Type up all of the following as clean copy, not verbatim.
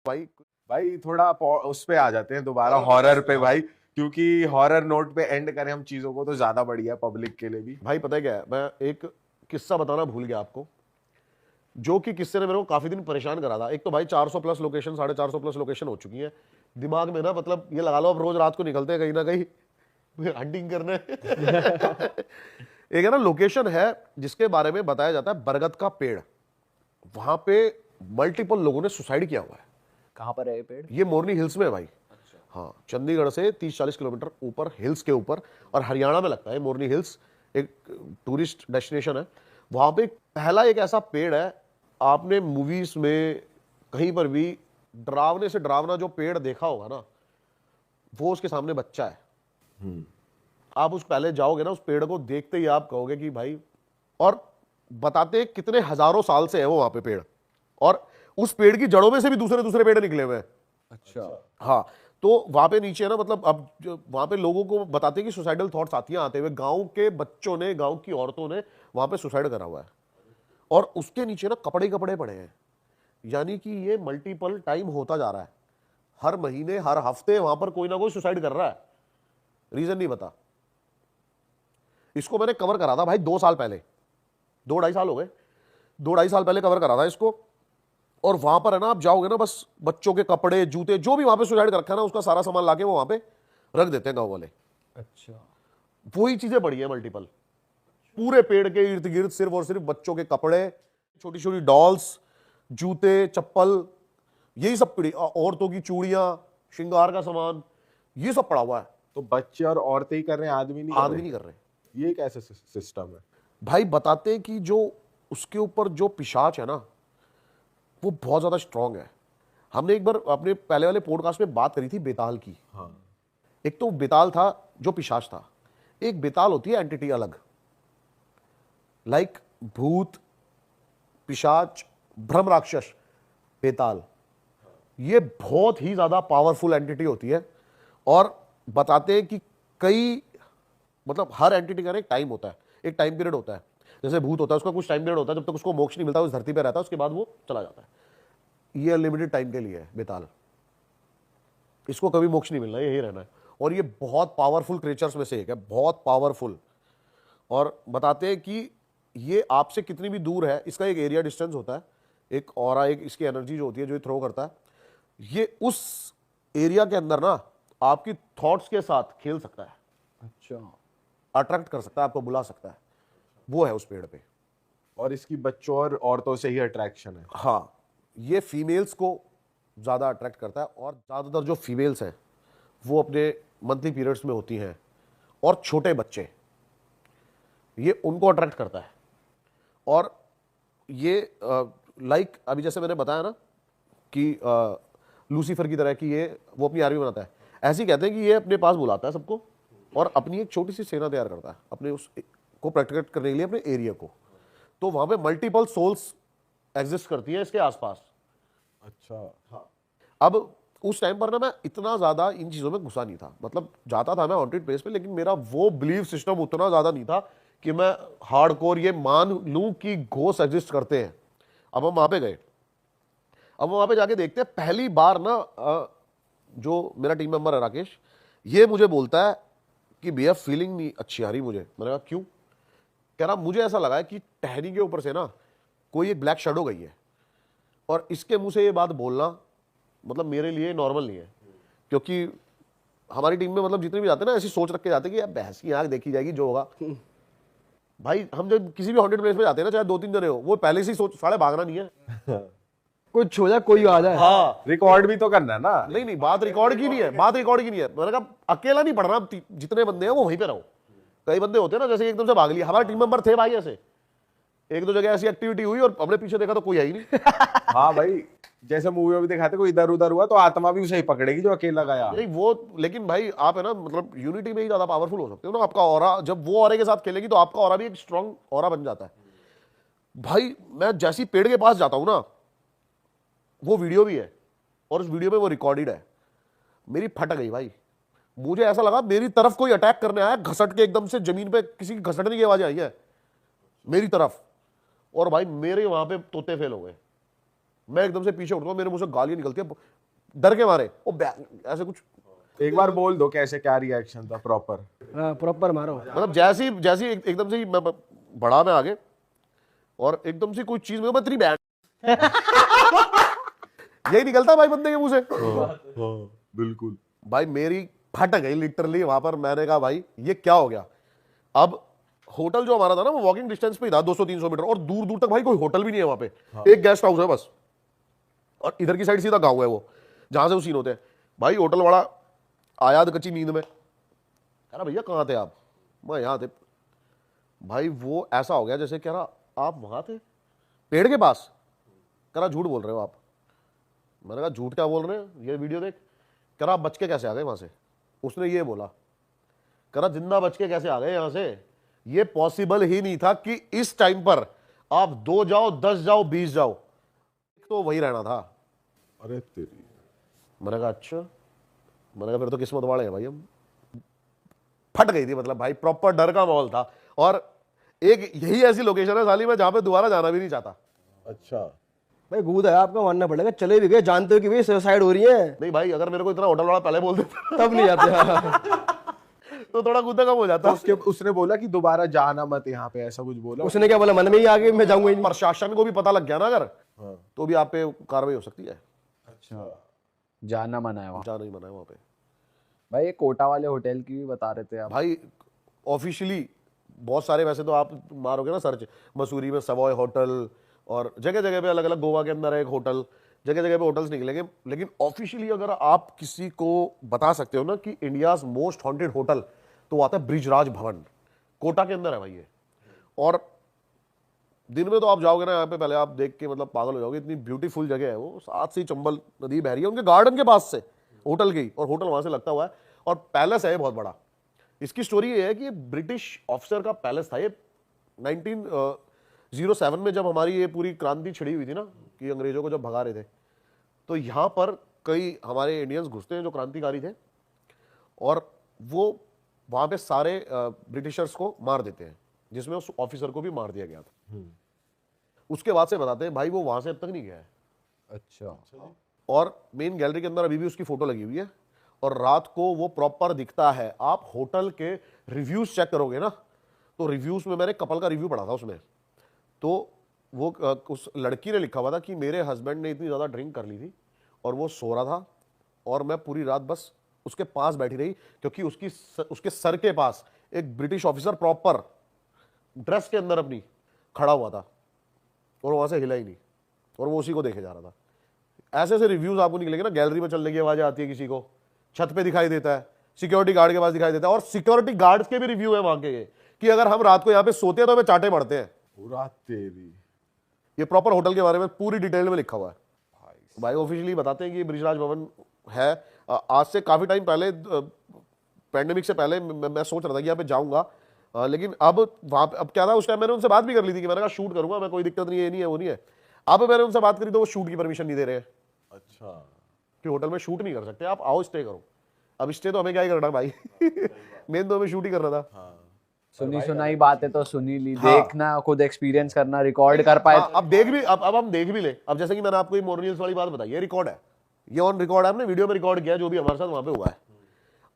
भाई भाई थोड़ा उस पे आ जाते हैं दोबारा हॉरर पे भाई, क्योंकि हॉरर नोट पे एंड करें हम चीजों को तो ज्यादा बढ़िया पब्लिक के लिए भी। भाई पता है क्या है, मैं एक किस्सा बताना भूल गया आपको, जो कि किस्से ने मेरे को काफी दिन परेशान करा था। एक तो भाई 400 प्लस लोकेशन, 450 प्लस लोकेशन हो चुकी है दिमाग में ना, मतलब ये लगा लो अब रोज रात को निकलते हैं कहीं ना कहीं हंटिंग करने। एक है ना लोकेशन है जिसके बारे में बताया जाता है, बरगद का पेड़, वहां पे मल्टीपल लोगों ने सुसाइड किया हुआ है। कहाँ पर है ये पेड़? ये मोरनी हिल्स में है भाई। हाँ, चंडीगढ़ से 30-40 किलोमीटर ऊपर हिल्स के ऊपर, और हरियाणा में लगता है मोरनी हिल्स, एक टूरिस्ट डेस्टिनेशन है। वहां पे पहला एक ऐसा पेड़ है, आपने मूवीज में कहीं पर भी डरावने से डरावना जो पेड़ देखा होगा ना, वो उसके सामने बच्चा है। आप उस पहले जाओगे ना, उस पेड़ को देखते ही आप कहोगे कि भाई, और बताते कितने हजारों साल से है वो वहां पे पेड़, और उस पेड़ की जड़ों में से भी दूसरे दूसरे पेड़ निकले हुए हैं। अच्छा। हाँ, तो वहां पे नीचे है ना, मतलब अब वहां पे लोगों को बताते हैं कि सुसाइडल थॉट्स आती हैं आते हुए, गांव के बच्चों ने, गांव की औरतों ने वहां पे सुसाइड करा हुआ है, और उसके नीचे ना कपड़े कपड़े पड़े हैं। यानी कि ये मल्टीपल टाइम होता जा रहा है, हर महीने हर हफ्ते वहां पर कोई ना कोई सुसाइड कर रहा है, रीजन नहीं बता। इसको मैंने कवर करा था भाई 2 साल पहले, 2-2.5 साल हो गए, 2-2.5 साल पहले कवर करा था इसको। और वहां पर है ना, आप जाओगे ना, बस बच्चों के कपड़े, जूते, जो भी वहां पे सुसाइड कर रखा है ना, उसका सारा सामान लाके वो वहां पे रख देते हैं गांव वाले। अच्छा। वही चीजें पड़ी है मल्टीपल, पूरे पेड़ के इर्द गिर्द सिर्फ और सिर्फ बच्चों के कपड़े, छोटी छोटी डॉल्स, जूते, चप्पल, यही सब पड़ी, औरतों की चूड़ियां, श्रृंगार का सामान, ये सब पड़ा हुआ है। तो बच्चे और औरतें ही कर रहे हैं, आदमी नहीं कर आदमी रहे? नहीं कर रहे ये कैसे सिस्टम है? भाई। बताते हैं कि जो उसके ऊपर जो पिशाच है ना, वो बहुत ज्यादा स्ट्रांग है। हमने एक बार अपने पहले वाले पॉडकास्ट में बात करी थी बेताल की। हाँ। एक तो बेताल था जो पिशाच था, एक बेताल होती है एंटिटी अलग, लाइक भूत, पिशाच, भ्रम राक्षस, बेताल, ये बहुत ही ज्यादा पावरफुल एंटिटी होती है। और बताते हैं कि कई, मतलब हर एंटिटी का एक टाइम होता है, एक टाइम पीरियड होता है। जैसे भूत होता है, उसका कुछ टाइम पीरियड होता है, जब तक उसको मोक्ष नहीं मिलता उस धरती पे रहता है, उसके बाद वो चला जाता है। ये अनलिमिटेड टाइम के लिए है बेताल, इसको कभी मोक्ष नहीं मिलना, यही रहना है। और ये बहुत पावरफुल क्रिएचर्स में से एक है, बहुत पावरफुल। और बताते हैं कि ये आपसे कितनी भी दूर है, इसका एक एरिया डिस्टेंस होता है, एक ऑरा, एक इसकी एनर्जी जो होती है, जो ये थ्रो करता है, ये उस एरिया के अंदर ना आपकी थॉट्स के साथ खेल सकता है, अच्छा। अट्रैक्ट कर सकता है, आपको बुला सकता है। वो है उस पेड़ पे। और इसकी बच्चों और औरतों से ही अट्रैक्शन है? हाँ, ये फीमेल्स को ज्यादा अट्रैक्ट करता है, और ज्यादातर जो फीमेल्स हैं वो अपने मंथली पीरियड्स में होती हैं, और छोटे बच्चे, ये उनको अट्रैक्ट करता है। और ये लाइक अभी जैसे मैंने बताया ना कि लूसीफर की तरह कि ये वो अपनी आर्मी बनाता है, ऐसे ही कहते हैं कि ये अपने पास बुलाता है सबको, और अपनी एक छोटी सी सेना तैयार करता है अपने उस को प्रोटेक्ट करने के लिए, अपने एरिया को। तो वहां पे मल्टीपल सोल्स एग्जिस्ट करती है इसके आसपास। अच्छा। हाँ। अब उस टाइम पर ना मैं इतना ज्यादा इन चीजों में घुसा नहीं था, मतलब जाता था मैं हॉन्टेड प्लेस पे, लेकिन मेरा वो बिलीव सिस्टम उतना ज्यादा नहीं था कि मैं हार्डकोर ये मान लूं कि घोस्ट एग्जिस्ट करते हैं। अब हम वहां पे गए, अब वहां पे जाके देखते हैं, पहली बार ना जो मेरा टीम मेंबर है राकेश, ये मुझे बोलता है कि भैया फीलिंग नहीं अच्छी आ रही मुझे। मैंने कहा क्यों? कह रहा मुझे ऐसा लगा है कि टहनी के ऊपर से ना कोई एक ब्लैक शेडो गई है, और इसके मुंह से ये बात बोलना मतलब मेरे लिए नॉर्मल नहीं है, क्योंकि हमारी टीम में मतलब जितने भी जाते हैं ना, ऐसी सोच रख के जाते हैं कि यार बहस की आंख देखी जाएगी, जो होगा। भाई हम जब किसी भी हॉन्टेड प्लेस पे जाते हैं ना, चाहे 2-3 जने हो, वो पहले से ही सोच, साले भागना नहीं है। कुछ हो जाए, कोई आ जाए। हाँ, रिकॉर्ड भी तो करना है ना। नहीं नहीं, बात रिकॉर्ड की नहीं है, बात रिकॉर्ड की नहीं है। मैंने कहा अकेला नहीं पढ़ना, जितने बंदे हैं वो वहीं पे रहो। कई बंदे होते हैं ना, जैसे एकदम से भाग लिया, हमारे टीम मेंबर थे भाई ऐसे, 1-2 जगह ऐसी एक्टिविटी हुई और हमने पीछे देखा तो कोई है ही नहीं। हाँ भाई, जैसे मूवी में भी दिखाते कोई इधर उधर हुआ तो आत्मा भी उसे ही पकड़ेगी जो अकेला गया। नहीं वो, लेकिन भाई आप है ना, मतलब यूनिटी में ही ज्यादा पावरफुल हो सकते हो ना। आपका ऑरा जब वो ऑरे के साथ खेलेगी तो आपका ऑरा भी एक स्ट्रॉन्ग ऑरा बन जाता है। भाई मैं जैसी पेड़ के पास जाता हूं ना, वो वीडियो भी है और उस वीडियो में वो रिकॉर्डेड है, मेरी फट गई भाई। मुझे ऐसा लगा मेरी तरफ कोई अटैक करने आया, घसट के एकदम से जमीन पे किसी की घसटने की आवाज आई है मेरी तरफ, और भाई मेरे वहां पे तोते फेल हो गए। मैं एकदम से पीछे उठता हूँ, मेरे मुंह से गालियां निकलती है डर के मारे, ऐसे कुछ। एक बार बोल दो कैसे, क्या रिएक्शन था प्रॉपर। हाँ प्रॉपर मारो। मतलब जैसी एकदम से ही मैं बढ़ा मैं आगे, और एकदम से कोई चीज में मैं तेरी बैंड यही निकलता भाई बंदे के मुंह से। बिल्कुल भाई मेरी फट गई लिटरली वहां पर। मैंने कहा भाई ये क्या हो गया। अब होटल जो हमारा था ना वो वॉकिंग डिस्टेंस पे ही था, 200-300 मीटर, और दूर दूर तक भाई कोई होटल भी नहीं है वहां पे। एक गेस्ट हाउस है बस, और इधर की साइड सीधा गांव है वो, जहां से वो सीन होते हैं। भाई होटल वाला आया कच्ची नींद में, कह रहा भैया कहाँ थे आप? मैं यहाँ थे। भाई वो ऐसा हो गया जैसे कह रहा आप वहां थे पेड़ के पास? कह रहा झूठ बोल रहे हो आप। मैंने कहा झूठ क्या बोल रहे हैं, ये वीडियो देख। कह रहा आप बच के कैसे आ गए वहां से? उसने ये बोला, कह रहा जिंदा बच के कैसे आ गए यहां से? ये पॉसिबल ही नहीं था कि इस टाइम पर आप 2 जाओ 10 जाओ 20 जाओ, तो वही रहना था। अरे तेरी। मैंने कहा अच्छा। मैंने कहा फिर तो किस्मत वाले हैं भाई हम। फट गई थी मतलब भाई, प्रॉपर डर का माहौल था। और एक यही ऐसी लोकेशन है साली में जहां पे दोबारा जाना भी नहीं चाहता। अच्छा भाई गूद है आपका, मानना पड़ेगा। चले भी गए जानते हो कि भाई सुसाइड हो रही है, नहीं भाई, अगर मेरे को इतना होटल वाला पहले बोल देता तब नहीं जाते। तो थोड़ा गुद्दा कम हो जाता। तो उसने बोला कि दोबारा जाना मत यहाँ पे, ऐसा कुछ बोला? उसने क्या बोला, मन में ही आगे मैं जाऊंगा ही नहीं। प्रशासन को भी पता लग गया ना अगर, तो भी आप पे कार्रवाई हो सकती है। अच्छा, जाना मना है वहाँ। जाना ही मना है वहां पे। भाई ये कोटा वाले होटल की भी बता रहे थे आप। भाई ऑफिशियली बहुत सारे, वैसे तो आप मारोगे ना सर्च, मसूरी में सवॉय होटल, और जगह जगह पे अलग अलग, गोवा के अंदर है एक होटल, जगह जगह पे होटल्स निकलेंगे। लेकिन ऑफिशियली अगर आप किसी को बता सकते हो ना कि इंडियाज मोस्ट हॉन्टेड होटल, तो वो आता है ब्रिजराज भवन, कोटा के अंदर है भाई ये। और दिन में तो आप जाओगे ना यहाँ पे, पहले आप देख के मतलब पागल हो जाओगे, इतनी ब्यूटीफुल जगह है वो। साथ से ही चंबल नदी बह रही है उनके गार्डन के पास से होटल की, और होटल वहां से लगता हुआ है, और पैलेस है बहुत बड़ा। इसकी स्टोरी ये है कि ब्रिटिश ऑफिसर का पैलेस था ये। 1907 में जब हमारी ये पूरी क्रांति छिड़ी हुई थी ना, कि अंग्रेजों को जब भगा रहे थे, तो यहाँ पर कई हमारे इंडियंस घुसते हैं जो क्रांतिकारी थे, और वो वहां पे सारे ब्रिटिशर्स को मार देते हैं, जिसमें उस ऑफिसर को भी मार दिया गया था। उसके बाद से बताते हैं भाई वो वहां से अब तक नहीं गया है। अच्छा, और मेन गैलरी के अंदर अभी भी उसकी फोटो लगी हुई है, और रात को वो प्रॉपर दिखता है। आप होटल के रिव्यूज चेक करोगे ना, तो रिव्यूज में मैंने कपल का रिव्यू पढ़ा था उसमें, तो वो उस लड़की ने लिखा हुआ था कि मेरे हस्बैंड ने इतनी ज्यादा ड्रिंक कर ली थी और वो सो रहा था, और मैं पूरी रात बस उसके पास बैठी रही, क्योंकि उसके सर के पास एक ब्रिटिश ऑफिसर प्रॉपर ड्रेस के अंदर अपनी खड़ा हुआ था, और वहां से हिला ही नहीं, और वो उसी को देखे जा रहा था। ऐसे ऐसे रिव्यूज आपको निकलेंगे ना। गैलरी में चलने की आवाज आती है किसी को, छत पे दिखाई देता है, सिक्योरिटी गार्ड के पास दिखाई देता है, और सिक्योरिटी गार्ड्स के भी रिव्यू है वहां के ये, कि अगर हम रात को यहाँ पे सोते हैं तो हमें चाटे पड़ते हैं। पूरा तेरी। ये प्रॉपर होटल के बारे में पूरी डिटेल में लिखा हुआ है भाई। ऑफिशियली बताते हैं कि ये ब्रिजराज भवन है। आज से काफी टाइम पहले, पैंडेमिक से पहले, मैं सोच रहा था कि यहाँ पे जाऊंगा, लेकिन अब वहां पे अब क्या था, उस टाइम मैंने उनसे बात भी कर ली थी कि मैंने कहा शूट करूंगा मैं, कोई दिक्कत नहीं है, ये नहीं है वो नहीं है। अब मैंने उनसे बात करी तो वो शूट की परमिशन नहीं दे रहे हैं अच्छा, कि होटल में शूट नहीं कर सकते, आप आओ स्टे करो। अब स्टे तो हमें क्या ही करना भाई मेन तो हमें शूट ही करना था। सुनी सुनाई बातें तो सुनी ली, देखना, खुद एक्सपीरियंस करना, रिकॉर्ड कर पाए। अब देख भी, अब हम देख भी ले। अब जैसे कि मैंने आपको ये मोरनियल्स वाली बात बताई, ये रिकॉर्ड है, ये ऑन रिकॉर्ड है, हमने वीडियो में रिकॉर्ड किया जो भी हमारे साथ वहां पे हुआ है।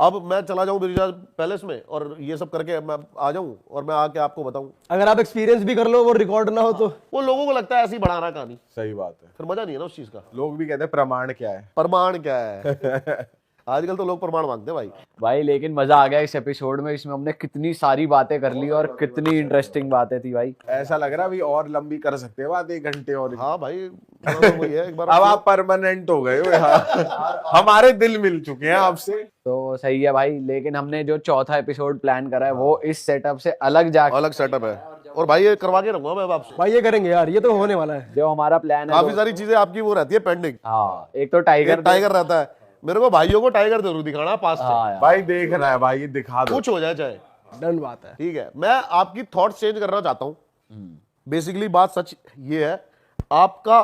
अब मैं चला जाऊं ब्रिजराज पैलेस में और ये सब करके मैं आ जाऊं, और मैं आके आपको बताऊं, अगर आप एक्सपीरियंस भी कर लो, वो रिकॉर्ड ना हो तो वो लोगों को लगता है ऐसी बढ़ाना कहानी, सही बात है। फिर मजा नहीं है ना उस चीज का। लोग भी कहते हैं प्रमाण क्या है। प्रमाण क्या है आजकल तो लोग प्रमाण मांगते हैं भाई। भाई लेकिन मजा आ गया इस एपिसोड में, इसमें हमने कितनी सारी बातें कर ली और कितनी इंटरेस्टिंग बातें थी भाई। ऐसा लग रहा है अभी और लंबी कर सकते हैं बात, 1 घंटे और। हाँ भाई, तो वही है, एक बार अब आप परमानेंट हो गए हो यहाँ हमारे दिल मिल चुके हैं आपसे। तो सही है भाई, लेकिन हमने जो चौथा एपिसोड प्लान करा है वो इस सेटअप से अलग जाके, अलग सेटअप है, और भाई ये करवा के रखूंगा मैं अब आपसे। भाई ये करेंगे यार, ये तो होने वाला है। जो हमारा प्लान है काफी सारी चीजें आपकी वो रहती है पेंडिंग। हाँ, एक तो टाइगर टाइगर रहता है, मेरे को भाइयों को टाइगर जरूर दिखाना पास से। हाँ यार, भाई देखना है भाई, ये दिखा दो। कुछ हो जाए चाहे, डन बात है। ठीक है। मैं आपकी थॉट्स चेंज करना चाहता हूं। बेसिकली बात सच ये है, आपका,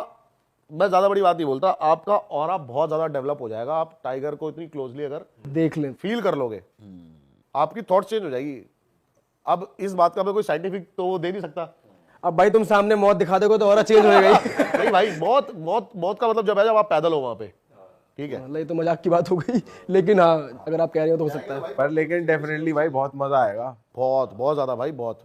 मैं ज्यादा बड़ी बात नहीं बोलता, आपका ऑरा बहुत ज्यादा डेवलप हो जाएगा। आप टाइगर को इतनी क्लोजली अगर देख लें, फील कर लोगे, आपकी थॉट चेंज हो जाएगी। अब इस बात का मैं कोई साइंटिफिक तो वो दे नहीं सकता, अब भाई तुम सामने मौत दिखा दोगे तो और चेंज हो गई। नहीं भाई, मौत मौत मौत का मतलब जब है जब आप पैदल हो वहां पे, ठीक है। मतलब ये तो मजाक की बात हो गई, लेकिन हाँ अगर आप कह रहे हो तो हो सकता है। पर लेकिन डेफिनेटली भाई बहुत मजा आएगा। बहुत बहुत ज्यादा भाई, बहुत।